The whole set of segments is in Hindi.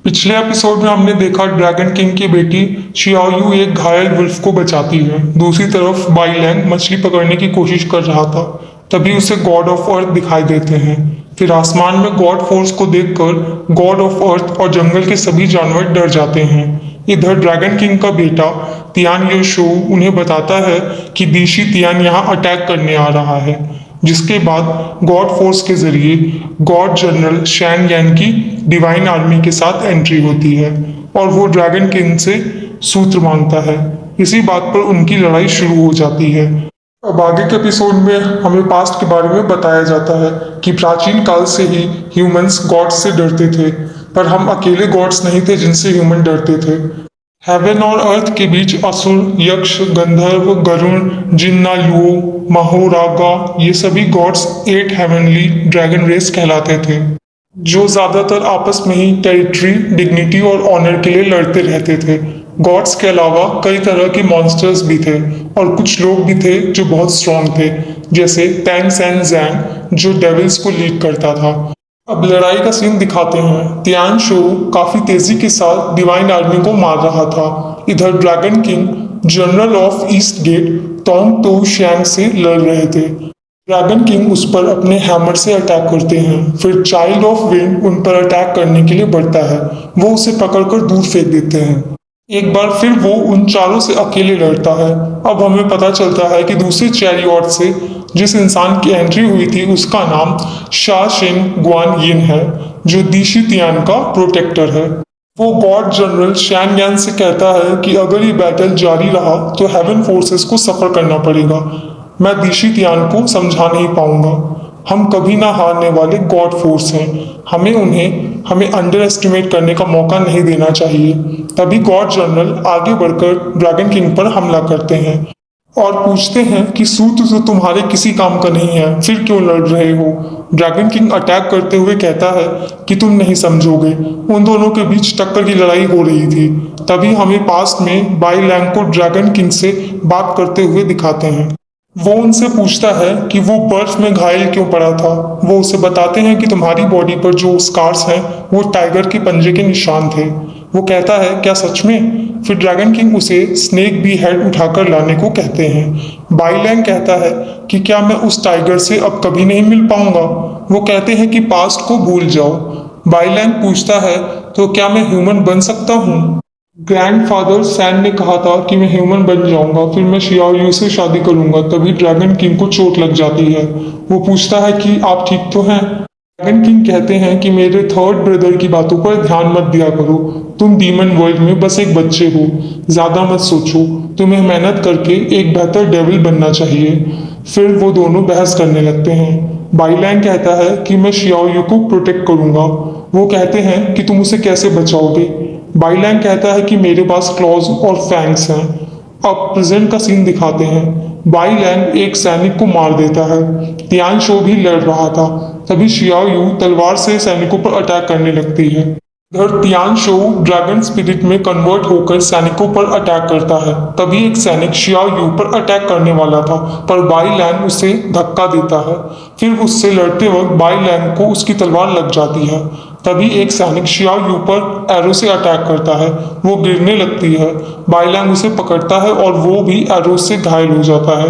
पिछले एपिसोड में हमने देखा ड्रैगन किंग की बेटी शियाओयू एक घायल वुल्फ को बचाती है। दूसरी तरफ बाइलैंग मछली पकड़ने की कोशिश कर रहा था। तभी उसे गॉड ऑफ अर्थ दिखाई देते हैं। फिर आसमान में गॉड फोर्स को देखकर गॉड ऑफ अर्थ और जंगल के सभी जानवर डर जाते हैं। इधर ड्रैगन किंग का बेटा तियान योशू उन्हें बताता है कि दीशी तियान यहाँ अटैक करने आ रहा है, जिसके बाद गॉड फोर्स के जरिए गॉड जनरल शैन यैन की डिवाइन आर्मी के साथ एंट्री होती है और वो ड्रैगन किंग से सूत्र मांगता है। इसी बात पर उनकी लड़ाई शुरू हो जाती है। अब आगे के एपिसोड में हमें पास्ट के बारे में बताया जाता है कि प्राचीन काल से ही ह्यूमंस गॉड्स से डरते थे, पर हम अकेले गॉड्स नहीं थे जिनसे ह्यूमन डरते थे। हेवन और अर्थ के बीच असुर, यक्ष, गंधर्व, गरुण, जिन्ना, लुओ, महोरागा ये सभी गॉड्स 8 हेवनली ड्रैगन रेस कहलाते थे, जो ज्यादातर आपस में ही टेरिटरी, डिग्निटी और ऑनर के लिए लड़ते रहते थे। गॉड्स के अलावा कई तरह के मॉन्स्टर्स भी थे और कुछ लोग भी थे जो बहुत स्ट्रांग थे, जैसे टैंग सैन जैंग जो डेविल्स को लीड करता था। अब लड़ाई का सीन दिखाते हैं। तियान शो काफी तेजी के साथ डिवाइन आर्मी को मार रहा था। इधर dragon king general of east gate Tong तो शैंग से लड़ रहे थे। ड्रैगन किंग उस पर अपने हैमर से अटैक करते हैं। फिर चाइल्ड ऑफ विंड उन पर अटैक करने के लिए बढ़ता है। वो उसे पकड़कर दूर फेंक देते हैं। एक बार फिर वो उन चारों से अकेले लड़ता है। अब हमें पता चलता है कि दूसरे चैरियट से जिस इंसान की एंट्री हुई थी उसका नाम शा शिन गुआन यिन है, जो दीशी तियान का प्रोटेक्टर है। वो गॉड जनरल शैन यान से कहता है कि अगर ये बैटल जारी रहा तो हेवन फोर्सेस को सफर करना पड़ेगा। मैं दीशी तियान को समझा नहीं पाऊंगा। हम कभी ना हारने वाले गॉड फोर्स हैं। हमें अंडर एस्टिमेट करने का मौका नहीं देना चाहिए। तभी गॉड जनरल आगे बढ़कर ड्रैगन किंग पर हमला करते हैं और पूछते हैं कि सूत्र तो तुम्हारे किसी काम का नहीं है, फिर क्यों लड़ रहे हो। ड्रैगन किंग अटैक करते हुए कहता है कि तुम नहीं समझोगे। उन दोनों के बीच टक्कर की लड़ाई हो रही थी। तभी हमें पास्ट में बाई लैंग को ड्रैगन किंग से बात करते हुए दिखाते हैं। वो उनसे पूछता है कि वो बर्फ में घायल क्यों पड़ा था। वो उसे बताते हैं कि तुम्हारी बॉडी पर जो स्कार्स हैं वो टाइगर के पंजे के निशान थे। वो कहता है क्या सच में। फिर ड्रैगन किंग उसे स्नेक बी हेड उठाकर लाने को कहते हैं। बाईलैंग कहता है कि क्या मैं उस टाइगर से अब कभी नहीं मिल पाऊंगा। वो कहते हैं कि पास्ट को भूल जाओ। बाईलैंग पूछता है तो क्या मैं ह्यूमन बन सकता हूँ। ग्रैंडफादर सैन ने कहा था कि मैं ह्यूमन बन जाऊंगा, फिर मैं शियाओयू से शादी करूंगा। तभी ड्रैगन किंग को चोट लग जाती है। वो पूछता है कि आप ठीक तो हैं। ड्रैगन किंग कहते हैं कि मेरे थर्ड ब्रदर की बातों पर ध्यान मत दिया करो। तुम डीमन वर्ल्ड में बस एक बच्चे हो, ज्यादा मत सोचो। तुम्हें मेहनत करके एक बेहतर डेविल बनना चाहिए। फिर वो दोनों बहस करने लगते हैं। बाईलैंग कहता है कि मैं शियाओयू को प्रोटेक्ट करूंगा। वो कहते हैं कि तुम उसे कैसे बचाओगे। बाईलैंग कहता है कि मेरे पास क्लॉज और फैंग्स हैं। अब प्रेजेंट का सीन दिखाते हैं। बाईलैंग एक सैनिक को मार देता है। तियान शो भी लड़ रहा था। तभी शियाओयू तलवार से सैनिकों पर अटैक करने लगती है। इधर तियान शो ड्रैगन स्पिरिट में कन्वर्ट होकर सैनिकों पर अटैक करता है। तभी एक सैनिक शियाओयू पर अटैक करने वाला था, पर बाईलैंग उसे धक्का देता है। फिर उससे लड़ते वक्त बाईलैंग को उसकी तलवार लग जाती है। तभी एक सैनिक शियाओयू पर एरो से अटैक करता है। वो गिरने लगती है। बाईलैंग उसे पकड़ता है और वो भी एरो से घायल हो जाता है।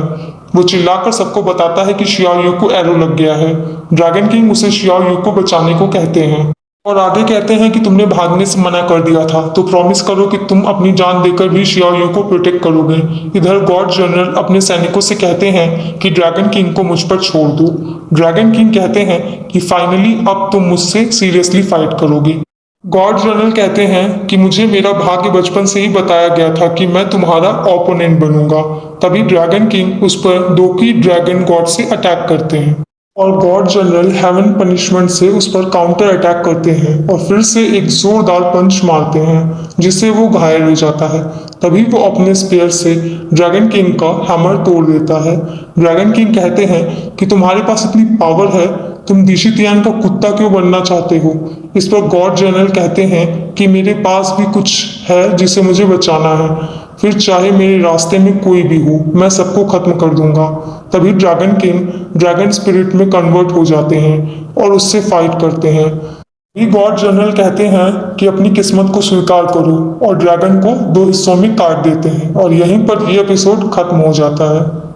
वो चिल्लाकर सबको बताता है कि शियाओयू को एरो लग गया है। ड्रैगन किंग उसे शियाओयू को बचाने को कहते हैं और आगे कहते हैं कि तुमने भागने से मना कर दिया था, तो प्रॉमिस करो कि तुम अपनी जान देकर भी शियाओयू को प्रोटेक्ट करोगे। इधर गॉड जनरल अपने सैनिकों से कहते हैं कि ड्रैगन किंग को मुझ पर छोड़ दो। ड्रैगन किंग कहते हैं कि फाइनली अब तुम मुझसे सीरियसली फाइट करोगे। गॉड जनरल कहते हैं कि मुझे मेरा भाग्य बचपन से ही बताया गया था कि मैं तुम्हारा ओपोनेंट बनूंगा। तभी ड्रैगन किंग उस पर दोकी ड्रैगन गॉड से अटैक करते हैं और गॉड जनरल हेवन पनिशमेंट से उस पर काउंटर अटैक करते हैं और फिर से एक जोरदार पंच मारते हैं, जिससे वो घायल हो जाता है। तभी वो अपने स्पेयर से ड्रैगन किंग का हैमर तोड़ देता है। ड्रैगन किंग कहते हैं कि तुम्हारे पास इतनी पावर है, तुम दीशी तियान का कुत्ता क्यों बनना चाहते हो। इस पर गॉड जनरल कहते हैं कि मेरे पास भी कुछ है जिसे मुझे बचाना है। फिर चाहे मेरे रास्ते में कोई भी हो, मैं सबको खत्म कर दूंगा। तभी ड्रैगन किंग ड्रैगन स्पिरिट में कन्वर्ट हो जाते हैं और उससे फाइट करते हैं। ये गॉड जनरल कहते हैं कि अपनी किस्मत को स्वीकार करो और ड्रैगन को दो हिस्सों में काट देते हैं और यहीं पर ये एपिसोड खत्म हो जाता है।